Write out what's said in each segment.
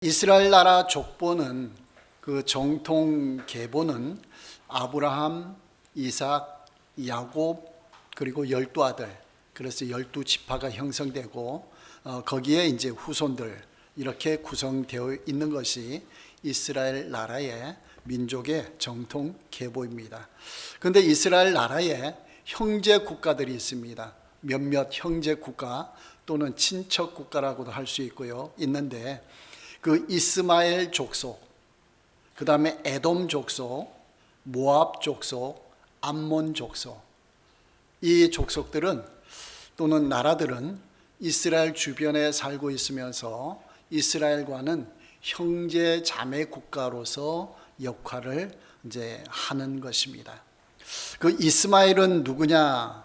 이스라엘 나라 족보는 그 정통 계보는 아브라함, 이삭, 야곱 그리고 12아들, 그래서 12지파가 형성되고 거기에 이제 후손들 이렇게 구성되어 있는 것이 이스라엘 나라의 민족의 정통 계보입니다. 그런데 이스라엘 나라에 형제 국가들이 있습니다. 몇몇 형제 국가 또는 친척 국가라고도 할 수 있고요. 있는데 그 이스마엘 족속, 그 다음에 에돔 족속, 모압 족속, 암몬 족속, 이 족속들은 또는 나라들은 이스라엘 주변에 살고 있으면서 이스라엘과는 형제 자매 국가로서 역할을 이제 하는 것입니다. 그 이스마엘은 누구냐?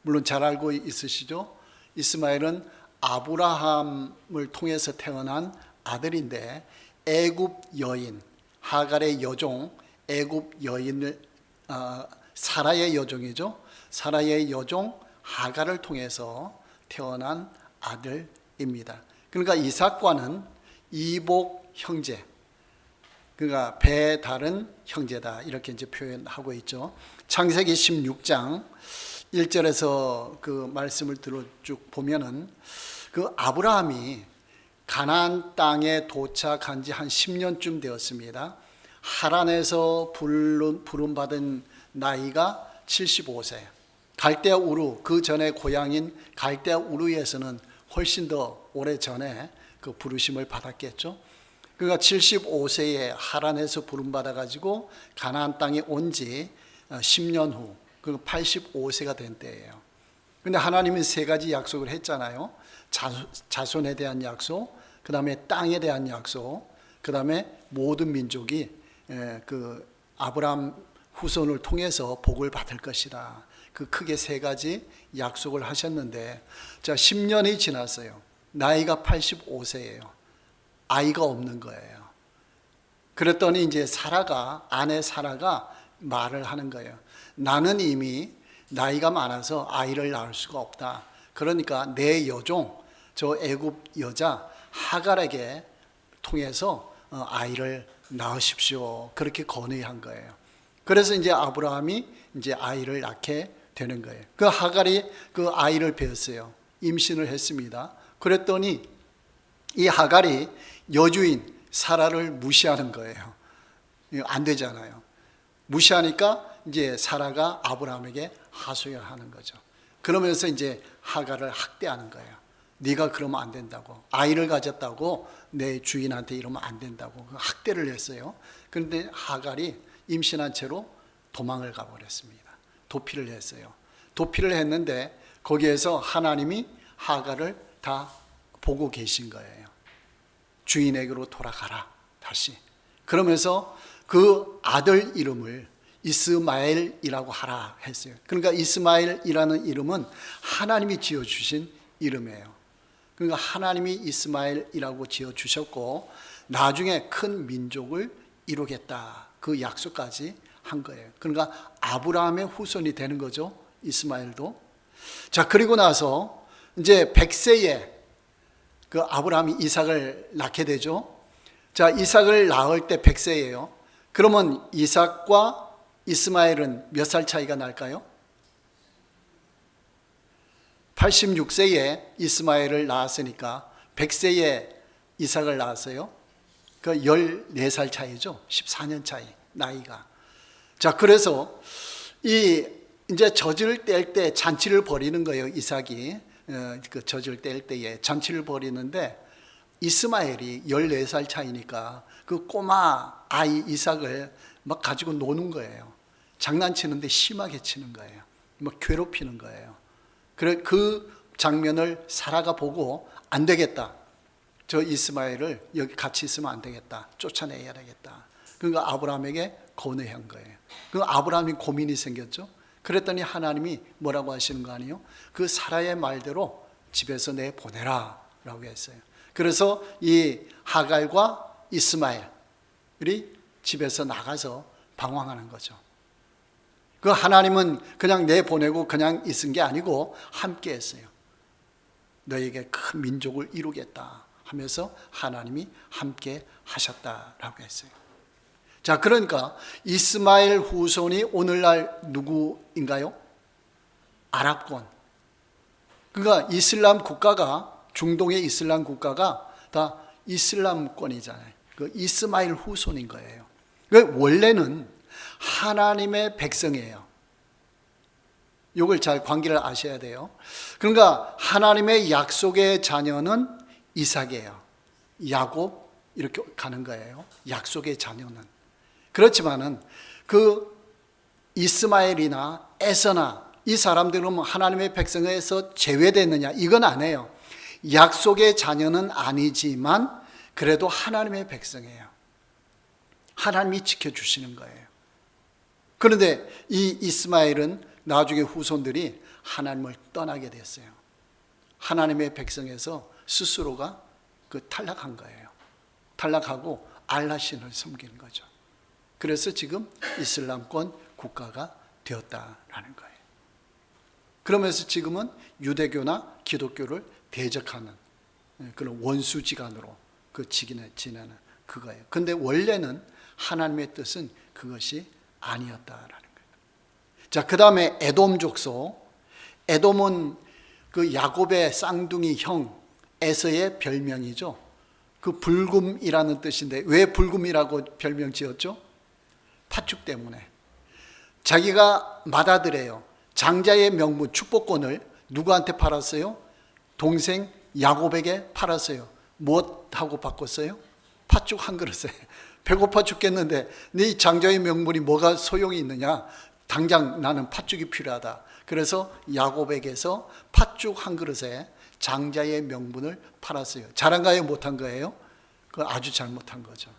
물론 잘 알고 있으시죠? 이스마엘은 아브라함을 통해서 태어난 아들인데 애굽 여인, 하갈의 여종, 애굽 여인을 사라의 여종이죠. 사라의 여종 하갈을 통해서 태어난 아들입니다. 그러니까 이삭과는 이복 형제, 그러니까 배 다른 형제다 이렇게 이제 표현하고 있죠. 창세기 16장 1절에서 그 말씀을 들어 쭉 보면은 그 아브라함이 가나안 땅에 도착한 지 한 10년쯤 되었습니다. 하란에서 부름받은 나이가 75세. 갈대아 우루, 그 전에 고향인 갈대아 우루에서는 훨씬 더 오래 전에 그 부르심을 받았겠죠. 그러니까 75세에 하란에서 부름받아 가지고 가나안 땅에 온 지 10년 후, 그 85세가 된 때예요. 근데 하나님은 세 가지 약속을 했잖아요. 자손에 대한 약속, 그 다음에 땅에 대한 약속, 그 다음에 모든 민족이 그 아브라함 후손을 통해서 복을 받을 것이다. 그 크게 세 가지 약속을 하셨는데, 자, 10년이 지났어요. 나이가 85세예요. 아이가 없는 거예요. 그랬더니 이제 아내 사라가 말을 하는 거예요. 나는 이미 나이가 많아서 아이를 낳을 수가 없다. 그러니까 내 여종, 저 애굽 여자 하갈에게 통해서 아이를 낳으십시오. 그렇게 건의한 거예요. 그래서 이제 아브라함이 이제 아이를 낳게 되는 거예요. 그 하갈이 그 아이를 배웠어요. 임신을 했습니다. 그랬더니 이 하갈이 여주인 사라를 무시하는 거예요. 안 되잖아요. 무시하니까 이제 사라가 아브라함에게 하소연을 하는 거죠. 그러면서 이제 하갈을 학대하는 거예요. 네가 그러면 안 된다고. 아이를 가졌다고 내 주인한테 이러면 안 된다고 학대를 했어요. 그런데 하갈이 임신한 채로 도망을 가버렸습니다. 도피를 했어요. 도피를 했는데 거기에서 하나님이 하갈을 다 보고 계신 거예요. 주인에게로 돌아가라 다시. 그러면서 그 아들 이름을 이스마엘이라고 하라 했어요. 그러니까 이스마엘이라는 이름은 하나님이 지어주신 이름이에요. 그러니까 하나님이 이스마엘이라고 지어주셨고 나중에 큰 민족을 이루겠다 그 약속까지 한 거예요. 그러니까 아브라함의 후손이 되는 거죠. 이스마엘도. 자, 그리고 나서 이제 100세에 그 아브라함이 이삭을 낳게 되죠. 자, 이삭을 낳을 때 100세예요. 그러면 이삭과 이스마엘은 몇 살 차이가 날까요? 86세에 이스마엘을 낳았으니까 100세에 이삭을 낳았어요. 그 14살 차이죠. 14년 차이 나이가. 자, 그래서 이제 젖을 뗄 때 잔치를 벌이는 거예요. 이삭이 그 젖을 뗄 때에 잔치를 벌이는데 이스마엘이 14살 차이니까 그 꼬마 아이 이삭을 막 가지고 노는 거예요. 장난치는데 심하게 치는 거예요. 막 괴롭히는 거예요. 그래 그 장면을 사라가 보고 안 되겠다. 저 이스마엘을 여기 같이 있으면 안 되겠다. 쫓아내야 되겠다. 그러니까 아브라함에게 건의한 거예요. 그 아브라함이 고민이 생겼죠. 그랬더니 하나님이 뭐라고 하시는 거 아니에요? 그 사라의 말대로 집에서 내 보내라 라고 했어요. 그래서 이 하갈과 이스마엘이 집에서 나가서 방황하는 거죠. 그 하나님은 그냥 내보내고 그냥 있은 게 아니고 함께 했어요. 너에게 큰 민족을 이루겠다 하면서 하나님이 함께 하셨다라고 했어요. 자, 그러니까 이스마엘 후손이 오늘날 누구인가요? 아랍권. 그러니까 이슬람 국가가, 중동의 이슬람 국가가 다 이슬람권이잖아요. 그 이스마엘 후손인 거예요. 원래는 하나님의 백성이에요. 이걸 잘 관계를 아셔야 돼요. 그러니까 하나님의 약속의 자녀는 이삭이에요. 야곱 이렇게 가는 거예요. 약속의 자녀는. 그렇지만은 그 이스마엘이나 에서나 이 사람들은 하나님의 백성에서 제외됐느냐? 이건 아니에요. 약속의 자녀는 아니지만 그래도 하나님의 백성이에요. 하나님이 지켜주시는 거예요. 그런데 이 이스마엘은 나중에 후손들이 하나님을 떠나게 됐어요. 하나님의 백성에서 스스로가 탈락한 거예요. 탈락하고 알라신을 섬기는 거죠. 그래서 지금 이슬람권 국가가 되었다라는 거예요. 그러면서 지금은 유대교나 기독교를 대적하는 그런 원수지간으로 지내는 그거예요. 근데 원래는 하나님의 뜻은 그것이 아니었다라는 거예요. 자, 그 다음에 에돔 족속. 에돔은 그 야곱의 쌍둥이 형 에서의 별명이죠. 그 불금이라는 뜻인데 왜 불금이라고 별명 지었죠? 팥죽 때문에. 자기가 맏아들이에요. 장자의 명분 축복권을 누구한테 팔았어요? 동생 야곱에게 팔았어요. 무엇하고 바꿨어요? 팥죽 한 그릇에. 배고파 죽겠는데 네 장자의 명분이 뭐가 소용이 있느냐? 당장 나는 팥죽이 필요하다. 그래서 야곱에게서 팥죽 한 그릇에 장자의 명분을 팔았어요. 잘한 거예요? 못한 거예요? 그 아주 잘못한 거죠.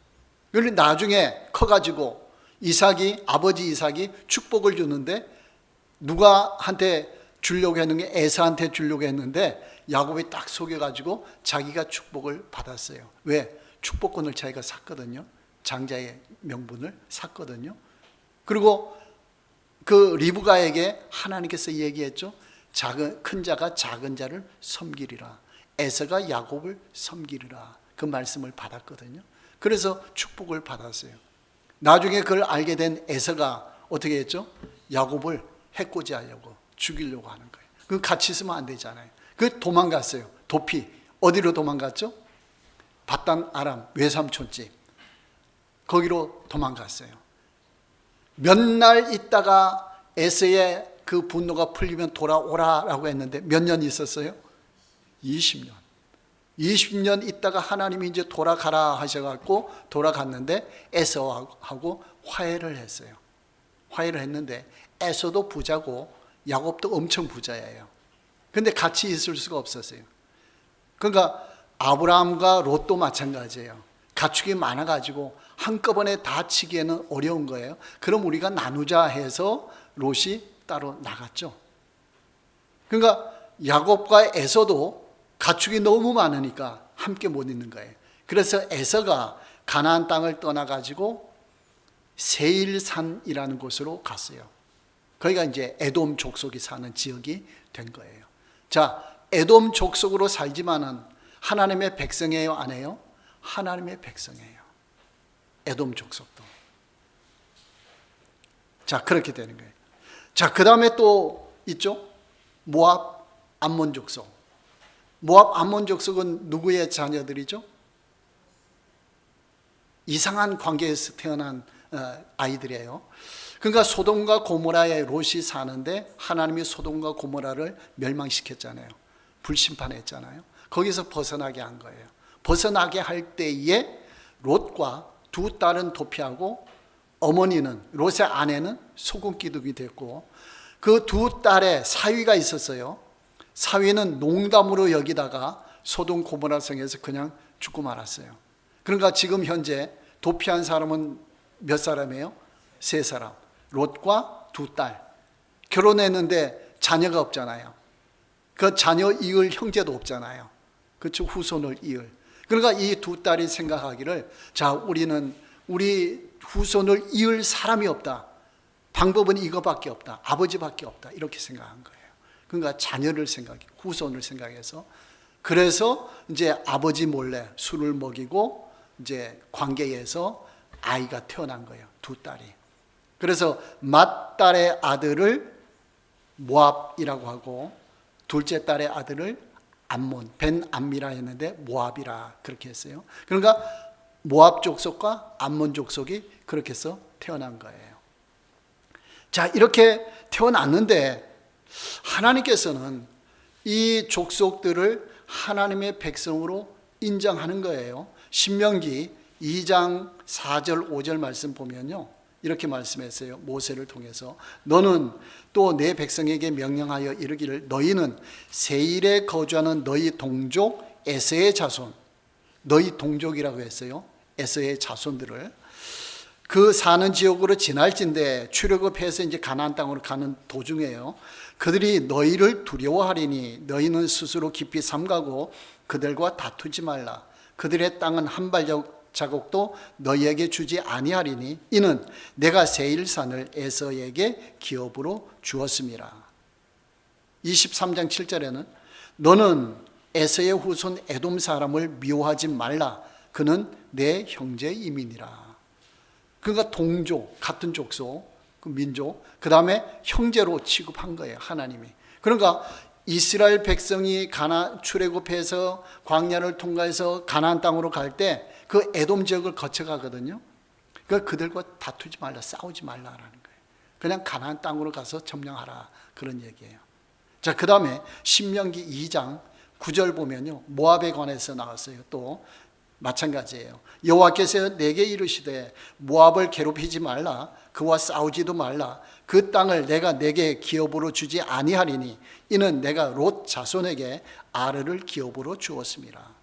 그리고 나중에 커가지고 아버지 이삭이 축복을 주는데 누가한테 주려고 했는데 에서한테 주려고 했는데 야곱이 딱 속여가지고 자기가 축복을 받았어요. 왜? 축복권을 자기가 샀거든요. 장자의 명분을 샀거든요. 그리고 그 리브가에게 하나님께서 얘기했죠. 큰 자가 작은 자를 섬기리라. 에서가 야곱을 섬기리라. 그 말씀을 받았거든요. 그래서 축복을 받았어요. 나중에 그걸 알게 된 에서가 어떻게 했죠? 야곱을 해코지하려고 죽이려고 하는 거예요. 그 같이 있으면 안 되잖아요. 그 도망갔어요. 도피. 어디로 도망갔죠? 밧단 아람 외삼촌집. 거기로 도망갔어요. 몇 날 있다가 에서의 그 분노가 풀리면 돌아오라라고 했는데 몇 년 있었어요? 20년. 20년 있다가 하나님이 이제 돌아가라 하셔갖고 돌아갔는데 에서하고 화해를 했어요. 화해를 했는데 에서도 부자고 야곱도 엄청 부자예요. 근데 같이 있을 수가 없었어요. 그러니까 아브라함과 롯도 마찬가지예요. 가축이 많아가지고 한꺼번에 다 치기에는 어려운 거예요. 그럼 우리가 나누자 해서 롯이 따로 나갔죠. 그러니까 야곱과 에서도 가축이 너무 많으니까 함께 못 있는 거예요. 그래서 에서가 가나안 땅을 떠나가지고 세일산이라는 곳으로 갔어요. 거기가 이제 에돔 족속이 사는 지역이 된 거예요. 자, 에돔 족속으로 살지만은 하나님의 백성이에요, 안 해요? 하나님의 백성이에요. 에돔 족속도. 자, 그렇게 되는 거예요. 자, 그 다음에 또 있죠? 모압, 암몬 족속. 모압, 암몬 족속은 누구의 자녀들이죠? 이상한 관계에서 태어난 아이들이에요. 그러니까 소돔과 고모라에 롯이 사는데 하나님이 소돔과 고모라를 멸망시켰잖아요. 불심판했잖아요. 거기서 벗어나게 한 거예요. 벗어나게 할 때에 롯과 두 딸은 도피하고 어머니는, 롯의 아내는 소금 기둥이 됐고 그 두 딸의 사위가 있었어요. 사위는 농담으로 여기다가 소돔 고모라 성에서 그냥 죽고 말았어요. 그러니까 지금 현재 도피한 사람은 몇 사람이에요? 3사람. 롯과 두 딸. 결혼했는데 자녀가 없잖아요. 그 자녀 이을 형제도 없잖아요. 그렇죠? 후손을 이을. 그러니까 이 두 딸이 생각하기를, 자, 우리는 우리 후손을 이을 사람이 없다. 방법은 이거밖에 없다. 아버지밖에 없다. 이렇게 생각한 거예요. 그러니까 자녀를 후손을 생각해서 그래서 이제 아버지 몰래 술을 먹이고 이제 관계에서 아이가 태어난 거예요. 두 딸이. 그래서 맏딸의 아들을 모압이라고 하고 둘째 딸의 아들을 암몬, 벤 암미라 했는데 모압이라 그렇게 했어요. 그러니까 모압 족속과 암몬 족속이 그렇게 해서 태어난 거예요. 자, 이렇게 태어났는데 하나님께서는 이 족속들을 하나님의 백성으로 인정하는 거예요. 신명기 2장 4절 5절 말씀 보면요, 이렇게 말씀했어요. 모세를 통해서 너는 또 내 백성에게 명령하여 이르기를 너희는 세일에 거주하는 너희 동족 에서의 자손, 너희 동족이라고 했어요. 에서의 자손들을 그 사는 지역으로 지날진대, 출애굽해서 이제 가나안 땅으로 가는 도중에요, 그들이 너희를 두려워하리니 너희는 스스로 깊이 삼가고 그들과 다투지 말라. 그들의 땅은 한 발자국도 너희에게 주지 아니하리니 이는 내가 세일산을 에서에게 기업으로 주었음이라. 23장 7절에는 너는 에서의 후손 에돔 사람을 미워하지 말라. 그는 내 형제이민이라. 그러니까 동족, 같은 족속, 그 민족, 그 다음에 형제로 취급한 거예요, 하나님이. 그러니까 이스라엘 백성이 출애굽해서 광야를 통과해서 가나안 땅으로 갈 때 그 에돔 지역을 거쳐가거든요. 그러니까 그들과 다투지 말라, 싸우지 말라라는 거예요. 그냥 가나안 땅으로 가서 점령하라, 그런 얘기예요. 자, 그 다음에 신명기 2장 9절 보면요, 모압에 관해서 나왔어요. 또 마찬가지예요. 여호와께서 내게 이르시되 모압을 괴롭히지 말라, 그와 싸우지도 말라. 그 땅을 내가 내게 기업으로 주지 아니하리니 이는 내가 롯 자손에게 아르를 기업으로 주었습니다.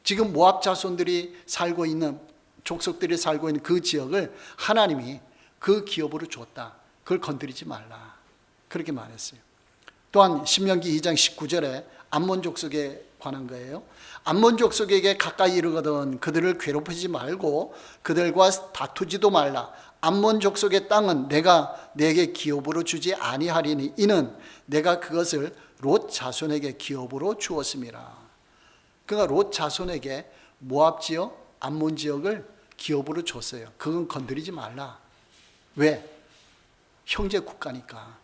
지금 모압 자손들이 살고 있는, 족속들이 살고 있는 그 지역을 하나님이 그 기업으로 줬다. 그걸 건드리지 말라, 그렇게 말했어요. 또한 신명기 2장 19절에 암몬 족속에 관한 거예요. 암몬 족속에게 가까이 이르거든 그들을 괴롭히지 말고 그들과 다투지도 말라. 암몬 족속의 땅은 내가 내게 기업으로 주지 아니하리니 이는 내가 그것을 롯 자손에게 기업으로 주었음이라. 그러니까 롯 자손에게 모압 지역, 암몬 지역을 기업으로 줬어요. 그건 건드리지 말라. 왜? 형제 국가니까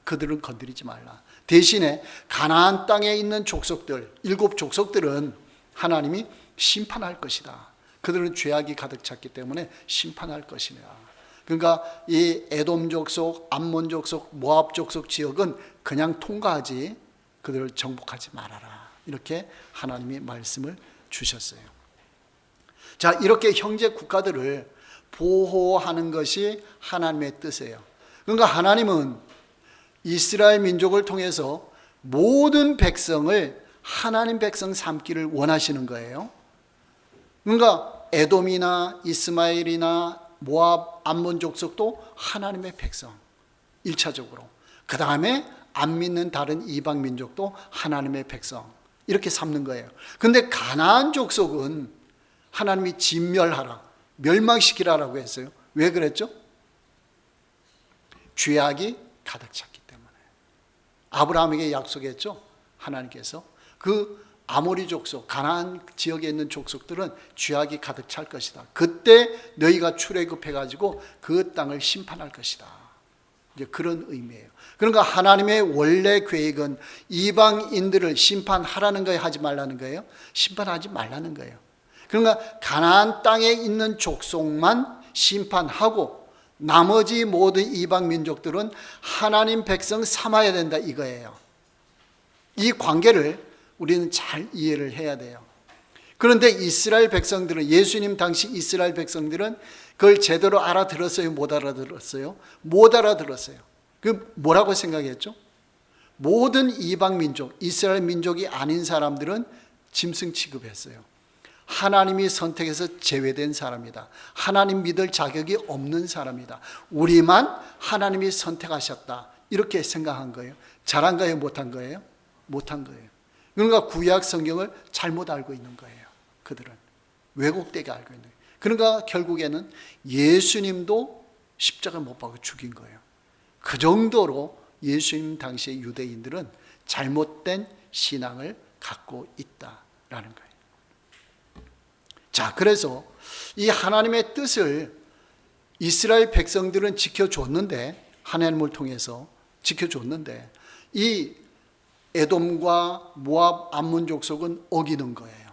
그들은 건드리지 말라. 대신에 가나안 땅에 있는 족속들, 7 족속들은 하나님이 심판할 것이다. 그들은 죄악이 가득 찼기 때문에 심판할 것이다. 그러니까 이 에돔 족속, 암몬 족속, 모압 족속 지역은 그냥 통과하지 그들을 정복하지 말아라. 이렇게 하나님이 말씀을 주셨어요. 자, 이렇게 형제 국가들을 보호하는 것이 하나님의 뜻이에요. 그러니까 하나님은 이스라엘 민족을 통해서 모든 백성을 하나님 백성 삼기를 원하시는 거예요. 그러니까 에돔이나 이스마엘이나 모압, 암몬 족속도 하나님의 백성 1차적으로, 그 다음에 안 믿는 다른 이방 민족도 하나님의 백성, 이렇게 삼는 거예요. 근데 가나안 족속은 하나님이 진멸하라, 멸망시키라라고 했어요. 왜 그랬죠? 죄악이 가득 찼기 때문에. 아브라함에게 약속했죠, 하나님께서. 그 아모리 족속, 가나안 지역에 있는 족속들은 죄악이 가득 찰 것이다. 그때 너희가 출애굽해가지고 그 땅을 심판할 것이다. 이제 그런 의미예요. 그러니까 하나님의 원래 계획은 이방인들을 심판하라는 거예요, 하지 말라는 거예요? 심판하지 말라는 거예요. 그러니까 가나안 땅에 있는 족속만 심판하고 나머지 모든 이방 민족들은 하나님 백성 삼아야 된다, 이거예요. 이 관계를 우리는 잘 이해를 해야 돼요. 그런데 이스라엘 백성들은, 예수님 당시 이스라엘 백성들은 그걸 제대로 알아들었어요? 못 알아들었어요? 못 알아들었어요. 그 뭐라고 생각했죠? 모든 이방 민족, 이스라엘 민족이 아닌 사람들은 짐승 취급했어요. 하나님이 선택해서 제외된 사람이다. 하나님 믿을 자격이 없는 사람이다. 우리만 하나님이 선택하셨다. 이렇게 생각한 거예요. 잘한 거예요? 못한 거예요? 못한 거예요. 그러니까 구약 성경을 잘못 알고 있는 거예요. 그들은 왜곡되게 알고 있는 거예요. 그러니까 결국에는 예수님도 십자가 못 박아 죽인 거예요. 그 정도로 예수님 당시의 유대인들은 잘못된 신앙을 갖고 있다라는 거예요. 자, 그래서 이 하나님의 뜻을 이스라엘 백성들은 지켜줬는데, 하나님을 통해서 지켜줬는데, 이 에돔과 모압 암몬 족속은 어기는 거예요.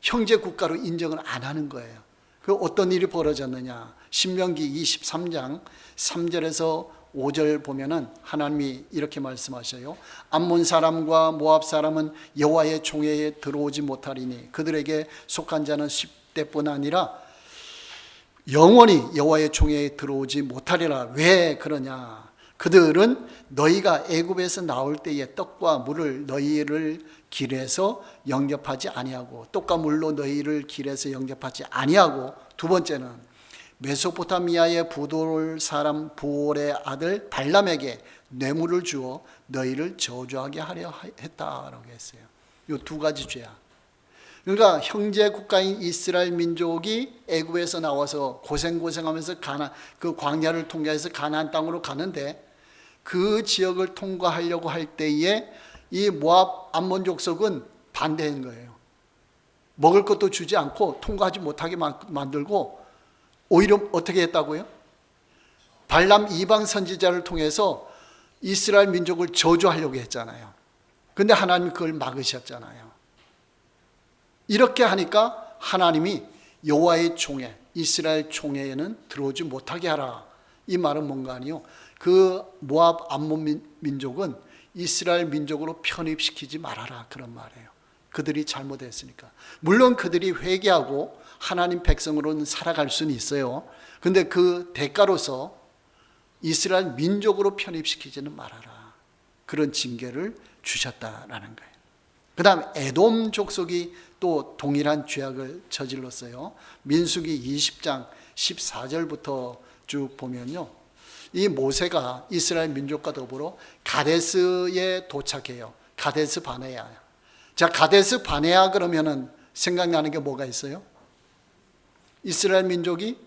형제 국가로 인정을 안 하는 거예요. 그 어떤 일이 벌어졌느냐? 신명기 23장 3절에서 5절 보면은 하나님이 이렇게 말씀하셔요. 암몬 사람과 모압 사람은 여호와의 총회에 들어오지 못하리니 그들에게 속한 자는 10대뿐 아니라 영원히 여호와의 총회에 들어오지 못하리라. 왜 그러냐? 그들은 너희가 애굽에서 나올 때에 떡과 물을 너희를 길에서 영접하지 아니하고, 떡과 물로 너희를 길에서 영접하지 아니하고, 두 번째는 메소포타미아의 부돌 사람 부올의 아들 발람에게 뇌물을 주어 너희를 저주하게 하려 했다라고 했어요. 이 두 가지 죄야. 그러니까 형제 국가인 이스라엘 민족이 애굽에서 나와서 고생하면서 그 광야를 통과해서 가나안 땅으로 가는데, 그 지역을 통과하려고 할 때에 이 모압 암몬 족속은 반대한 거예요. 먹을 것도 주지 않고 통과하지 못하게 만들고, 오히려 어떻게 했다고요? 발람 이방 선지자를 통해서 이스라엘 민족을 저주하려고 했잖아요. 근데 하나님이 그걸 막으셨잖아요. 이렇게 하니까 하나님이 여호와의 총회, 이스라엘 총회에는 들어오지 못하게 하라. 이 말은 뭔가 아니요, 그 모압 암몬 민족은 이스라엘 민족으로 편입시키지 말아라, 그런 말이에요. 그들이 잘못했으니까. 물론 그들이 회개하고 하나님 백성으로는 살아갈 수는 있어요. 근데 그 대가로서 이스라엘 민족으로 편입시키지는 말아라, 그런 징계를 주셨다라는 거예요. 그 다음 에돔 족속이 또 동일한 죄악을 저질렀어요. 민수기 20장 14절부터 쭉 보면요, 이 모세가 이스라엘 민족과 더불어 가데스에 도착해요. 가데스 바네아. 자, 가데스 바네아 그러면은 생각나는 게 뭐가 있어요? 이스라엘 민족이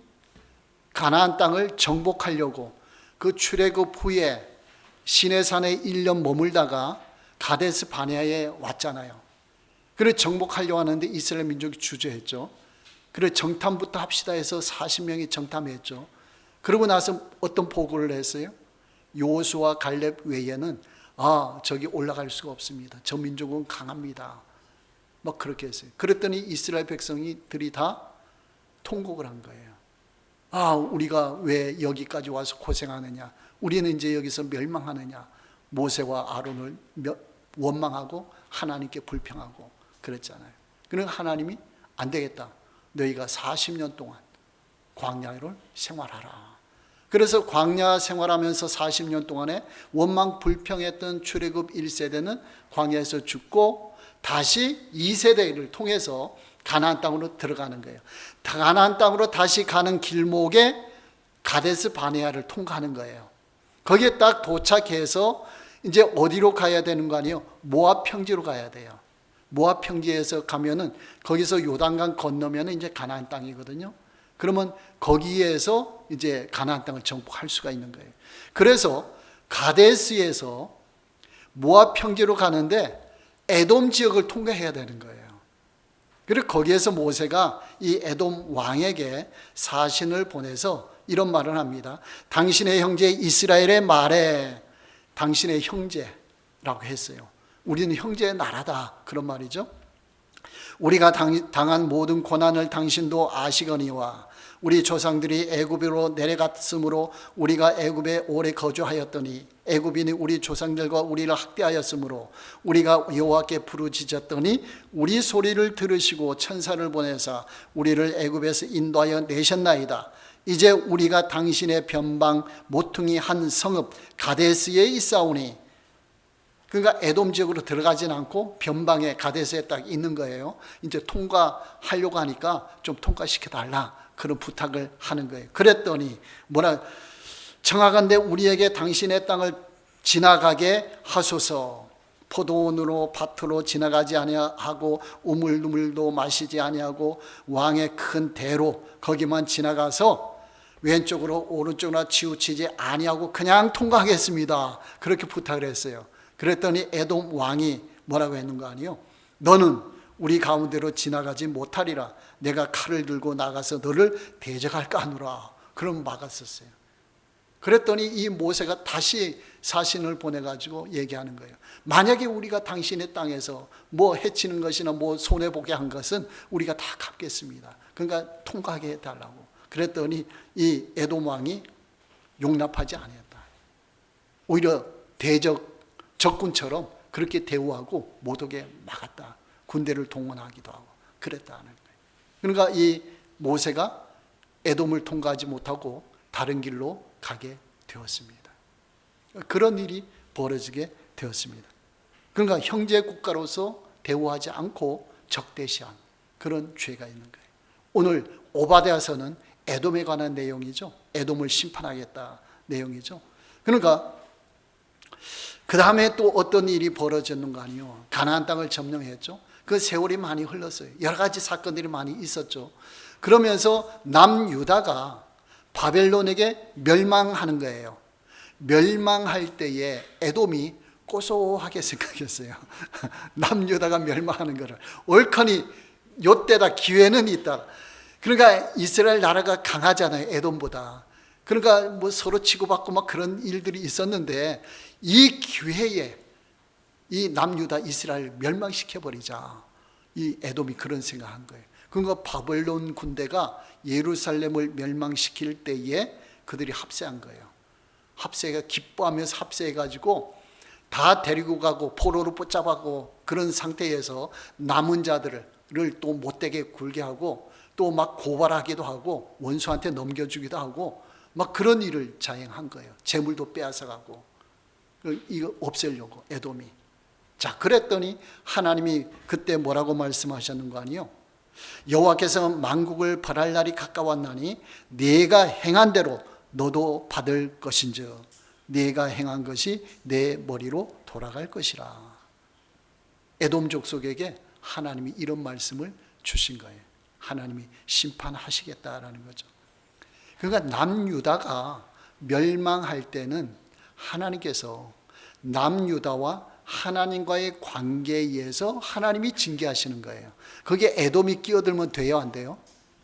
가나안 땅을 정복하려고 그 출애굽 후에 시내산에 1년 머물다가 가데스 바네아에 왔잖아요. 그래 정복하려고 하는데 이스라엘 민족이 주저했죠. 그래 정탐부터 합시다 해서 40명이 정탐했죠. 그러고 나서 어떤 보고를 했어요? 여호수아 갈렙 외에는 저기 올라갈 수가 없습니다. 저 민족은 강합니다. 막 그렇게 했어요. 그랬더니 이스라엘 백성들이 다 통곡을 한 거예요. 우리가 왜 여기까지 와서 고생하느냐? 우리는 이제 여기서 멸망하느냐? 모세와 아론을 원망하고 하나님께 불평하고 그랬잖아요. 그러니까 하나님이 안 되겠다. 너희가 40년 동안 광야를 생활하라. 그래서 광야 생활하면서 40년 동안에 원망 불평했던 출애굽 1세대는 광야에서 죽고 다시 2세대를 통해서 가나안 땅으로 들어가는 거예요. 가나안 땅으로 다시 가는 길목에 가데스 바네아를 통과하는 거예요. 거기에 딱 도착해서 이제 어디로 가야 되는 거 아니에요? 모압 평지로 가야 돼요. 모압 평지에서 가면은 거기서 요단강 건너면은 이제 가나안 땅이거든요. 그러면 거기에서 이제 가나안 땅을 정복할 수가 있는 거예요. 그래서 가데스에서 모압 평지로 가는데 에돔 지역을 통과해야 되는 거예요. 그리고 거기에서 모세가 이 에돔 왕에게 사신을 보내서 이런 말을 합니다. 당신의 형제 이스라엘의 말에 당신의 형제라고 했어요. 우리는 형제의 나라다, 그런 말이죠. 우리가 당한 모든 고난을 당신도 아시거니와 우리 조상들이 애굽으로 내려갔으므로 우리가 애굽에 오래 거주하였더니 애굽인이 우리 조상들과 우리를 학대하였으므로 우리가 여호와께 부르짖었더니 우리 소리를 들으시고 천사를 보내사 우리를 애굽에서 인도하여 내셨나이다. 이제 우리가 당신의 변방 모퉁이 한 성읍 가데스에 있사오니, 그러니까 에돔 지역으로 들어가진 않고 변방에 가데스에 딱 있는 거예요. 이제 통과하려고 하니까 좀 통과시켜달라, 그런 부탁을 하는 거예요. 그랬더니 청하건대 우리에게 당신의 땅을 지나가게 하소서. 포도원으로 밭으로 지나가지 아니하고 우물누물도 마시지 아니하고 왕의 큰 대로 거기만 지나가서 왼쪽으로 오른쪽으로 치우치지 아니하고 그냥 통과하겠습니다. 그렇게 부탁을 했어요. 그랬더니 에돔 왕이 뭐라고 했는 거 아니요? 너는 우리 가운데로 지나가지 못하리라. 내가 칼을 들고 나가서 너를 대적할까 하노라. 그럼 막았었어요. 그랬더니 이 모세가 다시 사신을 보내가지고 얘기하는 거예요. 만약에 우리가 당신의 땅에서 뭐 해치는 것이나 뭐 손해보게 한 것은 우리가 다 갚겠습니다. 그러니까 통과하게 해달라고. 그랬더니 이 에돔 왕이 용납하지 않았다. 오히려 적군처럼 그렇게 대우하고 못 오게 막았다. 군대를 동원하기도 하고 그랬다는 거예요. 그러니까 이 모세가 에돔을 통과하지 못하고 다른 길로 가게 되었습니다. 그런 일이 벌어지게 되었습니다. 그러니까 형제 국가로서 대우하지 않고 적대시한 그런 죄가 있는 거예요. 오늘 오바댜서는 에돔에 관한 내용이죠. 에돔을 심판하겠다 내용이죠. 그러니까 그 다음에 또 어떤 일이 벌어졌는가 아니요. 가나안 땅을 점령했죠. 그 세월이 많이 흘렀어요. 여러 가지 사건들이 많이 있었죠. 그러면서 남유다가 바벨론에게 멸망하는 거예요. 멸망할 때에 에돔이 고소하게 생각했어요. 남유다가 멸망하는 거를. 옳거니 요때다 기회는 있다. 그러니까 이스라엘 나라가 강하잖아요. 에돔보다. 그러니까 뭐 서로 치고받고 막 그런 일들이 있었는데 이 기회에 이 남유다 이스라엘 멸망시켜버리자. 이 에돔이 그런 생각한 거예요. 그러니까 바벨론 군대가 예루살렘을 멸망시킬 때에 그들이 합세한 거예요. 합세가 기뻐하면서 합세해가지고 다 데리고 가고 포로로 붙잡아고 그런 상태에서 남은 자들을 또 못되게 굴게 하고 또 막 고발하기도 하고 원수한테 넘겨주기도 하고 막 그런 일을 자행한 거예요. 재물도 빼앗아가고 이거 없애려고 에돔이. 자, 그랬더니 하나님이 그때 뭐라고 말씀하셨는 거 아니요? 여호와께서 만국을 벌할 날이 가까웠나니 네가 행한 대로 너도 받을 것인즉 네가 행한 것이 내 머리로 돌아갈 것이라. 에돔 족속에게 하나님이 이런 말씀을 주신 거예요. 하나님이 심판하시겠다라는 거죠. 그러니까 남유다가 멸망할 때는 하나님께서 남유다와 하나님과의 관계에 의해서 하나님이 징계하시는 거예요. 거기에 에돔이 끼어들면 돼요, 안 돼요?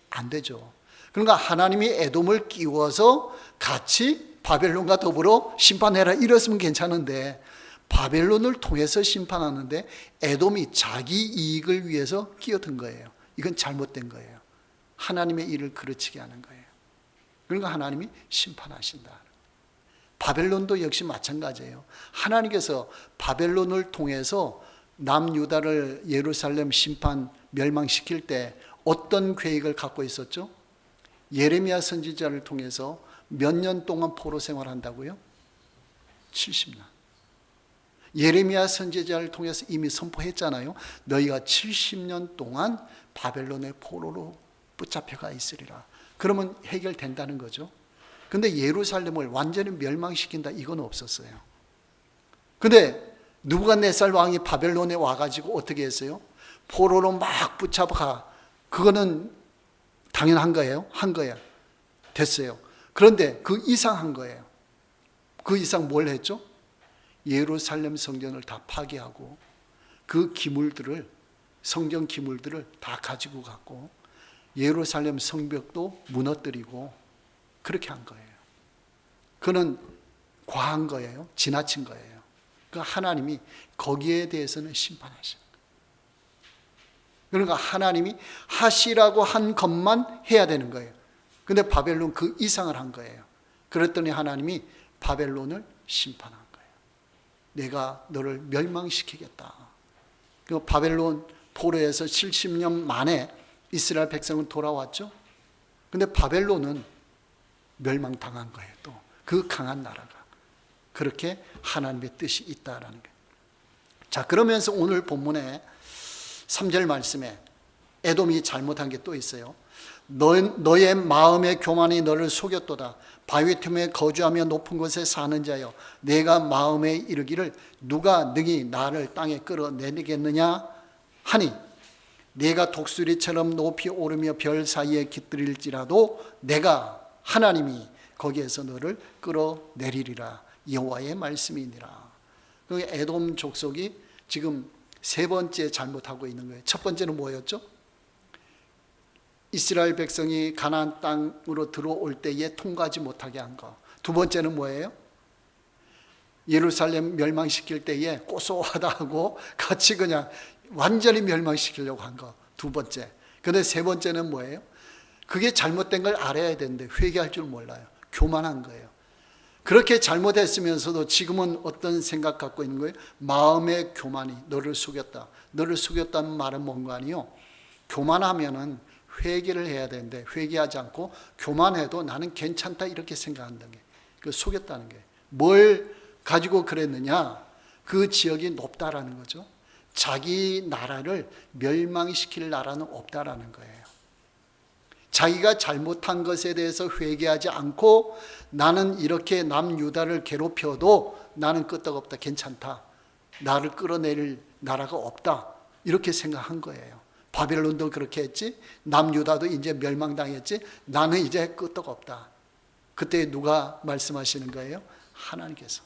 안 되죠. 그러니까 하나님이 에돔을 끼워서 같이 바벨론과 더불어 심판해라 이랬으면 괜찮은데 바벨론을 통해서 심판하는데 에돔이 자기 이익을 위해서 끼어든 거예요. 이건 잘못된 거예요. 하나님의 일을 그르치게 하는 거예요. 그러니까 하나님이 심판하신다. 바벨론도 역시 마찬가지예요. 하나님께서 바벨론을 통해서 남유다를 예루살렘 심판 멸망시킬 때 어떤 계획을 갖고 있었죠? 예레미야 선지자를 통해서 몇 년 동안 포로 생활한다고요? 70년. 예레미야 선지자를 통해서 이미 선포했잖아요. 너희가 70년 동안 바벨론의 포로로 붙잡혀가 있으리라. 그러면 해결된다는 거죠. 근데 예루살렘을 완전히 멸망시킨다 이건 없었어요. 근데 느부갓네살 왕이 바벨론에 와가지고 어떻게 했어요? 포로로 막 붙잡아. 그거는 당연한 거예요. 한 거야. 됐어요. 그런데 그 이상 한 거예요. 그 이상 뭘 했죠? 예루살렘 성전을 다 파괴하고 그 기물들을 성경 기물들을 다 가지고 갔고 예루살렘 성벽도 무너뜨리고 그렇게 한 거예요. 그는 과한 거예요. 지나친 거예요. 그러니까 하나님이 거기에 대해서는 심판하셔요. 그러니까 하나님이 하시라고 한 것만 해야 되는 거예요. 근데 바벨론 그 이상을 한 거예요. 그랬더니 하나님이 바벨론을 심판한 거예요. 내가 너를 멸망시키겠다. 그 바벨론 포로에서 70년 만에 이스라엘 백성은 돌아왔죠. 근데 바벨론은 멸망당한 거예요. 또 그 강한 나라가. 그렇게 하나님의 뜻이 있다라는 거예요. 자, 그러면서 오늘 본문에 3절 말씀에 에돔이 잘못한 게 또 있어요. 너의 마음의 교만이 너를 속였도다. 바위 틈에 거주하며 높은 곳에 사는 자여, 내가 마음에 이르기를 누가 능히 나를 땅에 끌어내리겠느냐 하니 내가 독수리처럼 높이 오르며 별 사이에 깃들일지라도 내가 하나님이 거기에서 너를 끌어내리리라. 여호와의 말씀이니라. 그 에돔 족속이 지금 세 번째 잘못하고 있는 거예요. 첫 번째는 뭐였죠? 이스라엘 백성이 가나안 땅으로 들어올 때에 통과하지 못하게 한 거. 두 번째는 뭐예요? 예루살렘 멸망시킬 때에 고소하다 하고 같이 그냥 완전히 멸망시키려고 한 거. 두 번째. 근데 세 번째는 뭐예요? 그게 잘못된 걸 알아야 되는데 회개할 줄 몰라요. 교만한 거예요. 그렇게 잘못했으면서도 지금은 어떤 생각 갖고 있는 거예요? 마음의 교만이 너를 속였다. 너를 속였다는 말은 뭔가 아니요. 교만하면은 회개를 해야 되는데 회개하지 않고 교만해도 나는 괜찮다 이렇게 생각한다는 게 그 속였다는 게 뭘 가지고 그랬느냐? 그 지역이 높다라는 거죠. 자기 나라를 멸망시킬 나라는 없다라는 거예요. 자기가 잘못한 것에 대해서 회개하지 않고 나는 이렇게 남유다를 괴롭혀도 나는 끄떡없다, 괜찮다. 나를 끌어내릴 나라가 없다. 이렇게 생각한 거예요. 바벨론도 그렇게 했지, 남유다도 이제 멸망당했지, 나는 이제 끄떡없다. 그때 누가 말씀하시는 거예요? 하나님께서.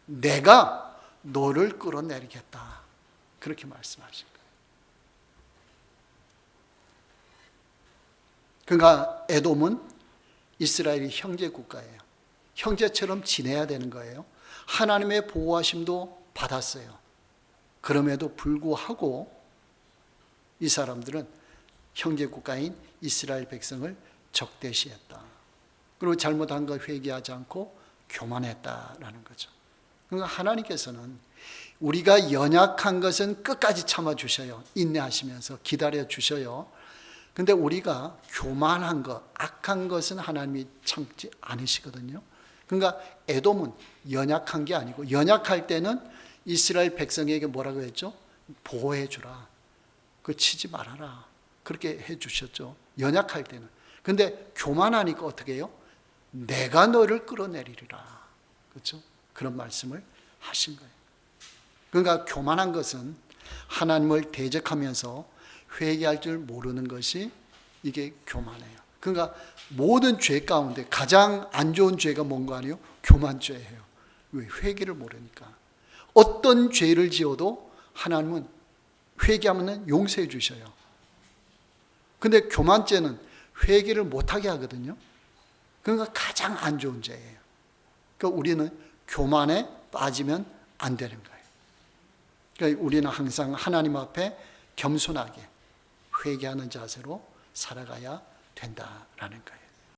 내가 너를 끌어내리겠다. 그렇게 말씀하신 거예요. 그러니까 에돔은 이스라엘이 형제 국가예요. 형제처럼 지내야 되는 거예요. 하나님의 보호하심도 받았어요. 그럼에도 불구하고 이 사람들은 형제 국가인 이스라엘 백성을 적대시했다. 그리고 잘못한 거 회개하지 않고 교만했다라는 거죠. 그러니까 하나님께서는 우리가 연약한 것은 끝까지 참아주셔요. 인내하시면서 기다려주셔요. 근데 우리가 교만한 것, 악한 것은 하나님이 참지 않으시거든요. 그러니까 에돔은 연약한 게 아니고, 연약할 때는 이스라엘 백성에게 뭐라고 했죠? 보호해 주라. 그 치지 말아라. 그렇게 해 주셨죠. 연약할 때는. 근데 교만하니까 어떻게 해요? 내가 너를 끌어내리리라. 그렇죠? 그런 말씀을 하신 거예요. 그러니까 교만한 것은 하나님을 대적하면서 회개할 줄 모르는 것이 이게 교만해요. 그러니까 모든 죄 가운데 가장 안 좋은 죄가 뭔가 아니에요? 교만죄예요. 왜? 회개를 모르니까. 어떤 죄를 지어도 하나님은 회개하면 용서해 주셔요. 근데 교만죄는 회개를 못하게 하거든요. 그러니까 가장 안 좋은 죄예요. 그러니까 우리는 교만에 빠지면 안 되는 거예요. 그러니까 우리는 항상 하나님 앞에 겸손하게 회개하는 자세로 살아가야 된다라는 거예요.